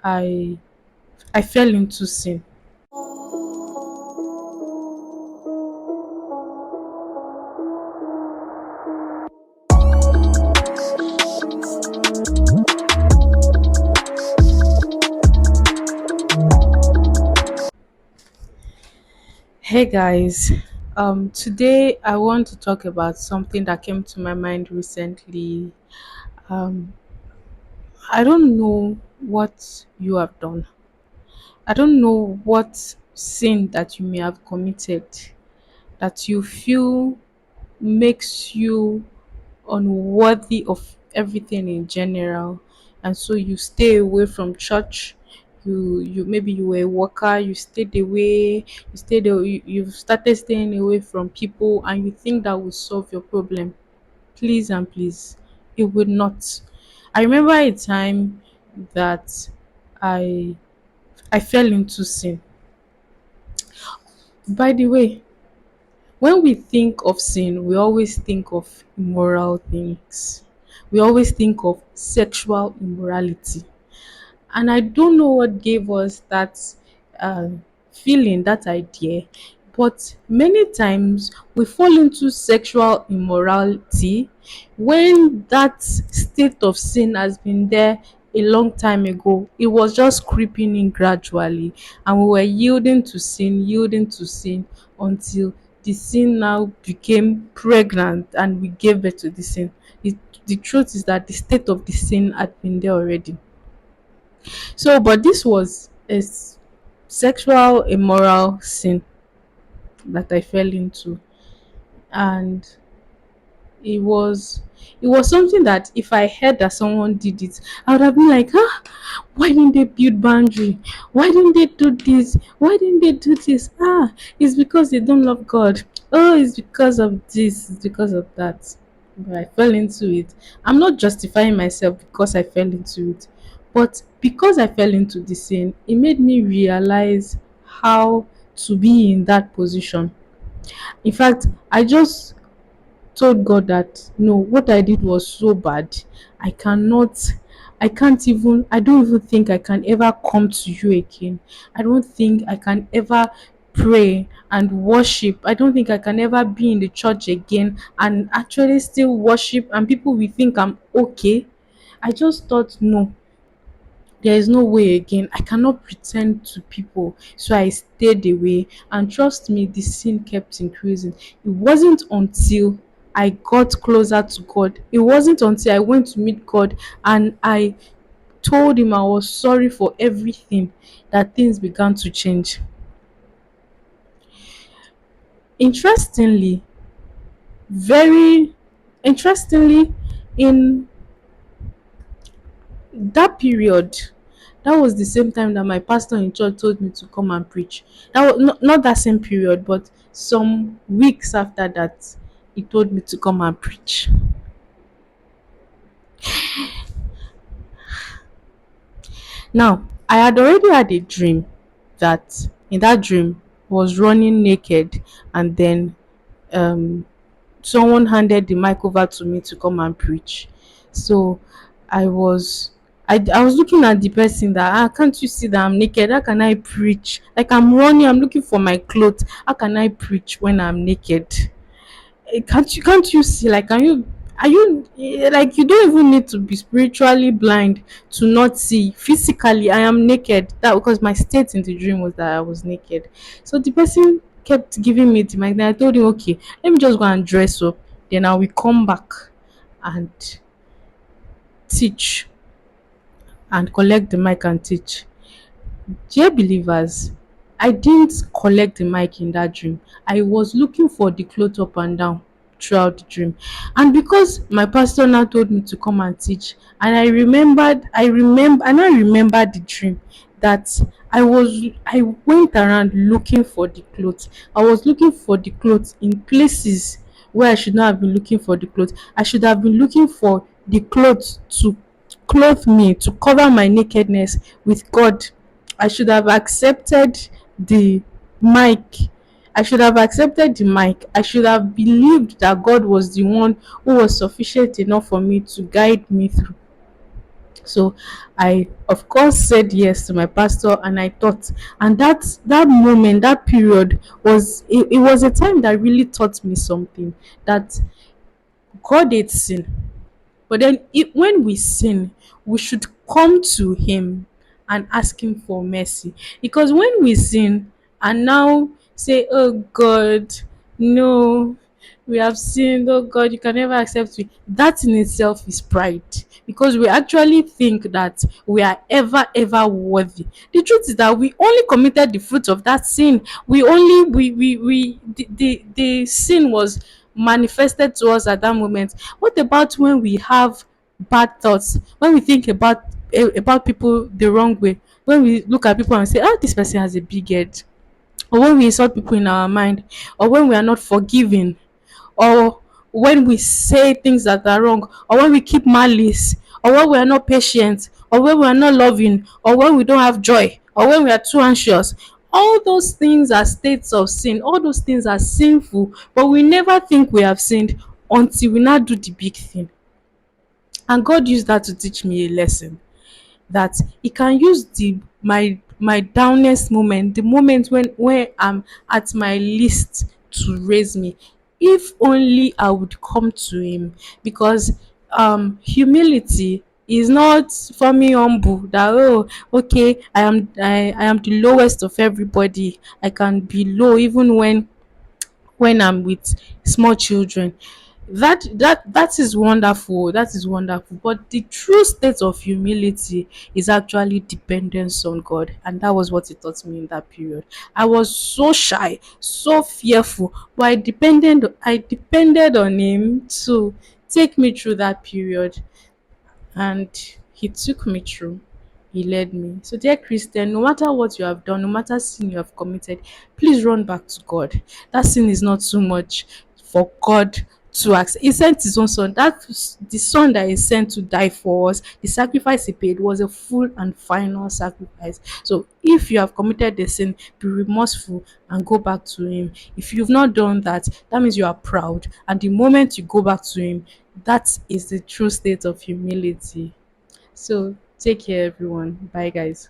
I I fell into sin. Hey guys, today I want to talk about something that came to my mind recently. Um, I don't know what you have done. I don't know what sin that you may have committed that you feel makes you unworthy of everything in general, and so you stay away from church. You maybe you were a worker, you stayed away, you've started staying away from people, and you think that will solve your problem. Please and please, it will not. I remember a time that i I fell into sin. By the way, when we think of sin, we always think of immoral things. We always think of sexual immorality. And I don't know what gave us that feeling, that idea. But many times we fall into sexual immorality when that state of sin has been there a long time ago. It was just creeping in gradually, and we were yielding to sin until the sin now became pregnant and we gave birth to the sin. It, the truth is that the state of the sin had been there already. So, but this was sexual immoral sin that I fell into, and it was it was something that if I heard that someone did it, I would have been like, ah, why didn't they build boundary? Why didn't they do this? Why didn't they do this? Ah, it's because they don't love God. Oh, it's because of this, it's because of that. But I fell into it. I'm not justifying myself because I fell into it. But because I fell into the sin, it made me realize how to be in that position. In fact, I just told God that no, what I did was so bad. I cannot, I don't even think I can ever come to you again. I don't think I can ever pray and worship. I don't think I can ever be in the church again and actually still worship and people will think I'm okay. I just thought no, there is no way again. I cannot pretend to people. So I stayed away. And trust me, the sin kept increasing. It wasn't until I got closer to God, it wasn't until I went to meet God and I told Him I was sorry for everything that things began to change. Interestingly, very interestingly, in that period, that was the same time that my pastor in church told me to come and preach. That was not that same period, but some weeks after that, he told me to come and preach. Now, I had already had a dream that in that dream I was running naked, and then um someone handed the mic over to me to come and preach. So I was I was looking at the person that, ah, can't you see that I'm naked? How can I preach? Like I'm running, I'm looking for my clothes. How can I preach when I'm naked? Can't you see, like, can you are you like, you don't even need to be spiritually blind to not see physically I am naked. That because my state in the dream was that I was naked. So the person kept giving me the mic, and I told him, okay, let me just go and dress up, then I will come back and teach and collect the mic and teach. Dear believers, I didn't collect the mic in that dream. I was looking for the cloth up and down throughout the dream. And because my pastor now told me to come and teach, and I remembered the dream that I went around looking for the clothes. I was looking for the clothes in places where I should not have been looking for the clothes. I should have been looking for the clothes to clothe me, to cover my nakedness with God. I should have accepted the mic. I should have accepted the mic. I should have believed that God was the one who was sufficient enough for me to guide me through. So I of course said yes to my pastor, and I thought, and that moment, that period was, it was a time that really taught me something, that God hates sin. But then when we sin, we should come to him and ask him for mercy. Because when we sin and now say, "Oh God, no, we have sinned, oh God, you can never accept me," that in itself is pride. Because we actually think that we are ever worthy. The truth is that we only committed the fruit of that sin. We only we the sin was manifested to us at that moment. What about when we have bad thoughts, when we think about people the wrong way, when we look at people and say, "Oh, this person has a big head," or when we insult people in our mind, or when we are not forgiving, or when we say things that are wrong, or when we keep malice, or when we are not patient, or when we are not loving, or when we don't have joy, or when we are too anxious. All those things are states of sin. All those things are sinful, but we never think we have sinned until we now do the big thing. And God used that to teach me a lesson, that he can use the my downest moment, the moment when I'm at my least, to raise me, if only I would come to him. Because humility is not for me humble, that, oh, okay, I am the lowest of everybody, I can be low even when I'm with small children. That is wonderful. That is wonderful. But the true state of humility is actually dependence on God, and that was what it taught me in that period. I was so shy, so fearful, but I depended on Him to take me through that period, and he took me through. He led me. So, dear Christian, no matter what you have done, no matter sin you have committed, please run back to God. That sin is not too much for God to accept. He sent his own son. That the son that he sent to die for us, the sacrifice he paid was a full and final sacrifice. So, if you have committed the sin, be remorseful and go back to him. If you've not done that, that means you are proud. And the moment you go back to him, that is the true state of humility. So take care, everyone. Bye, guys.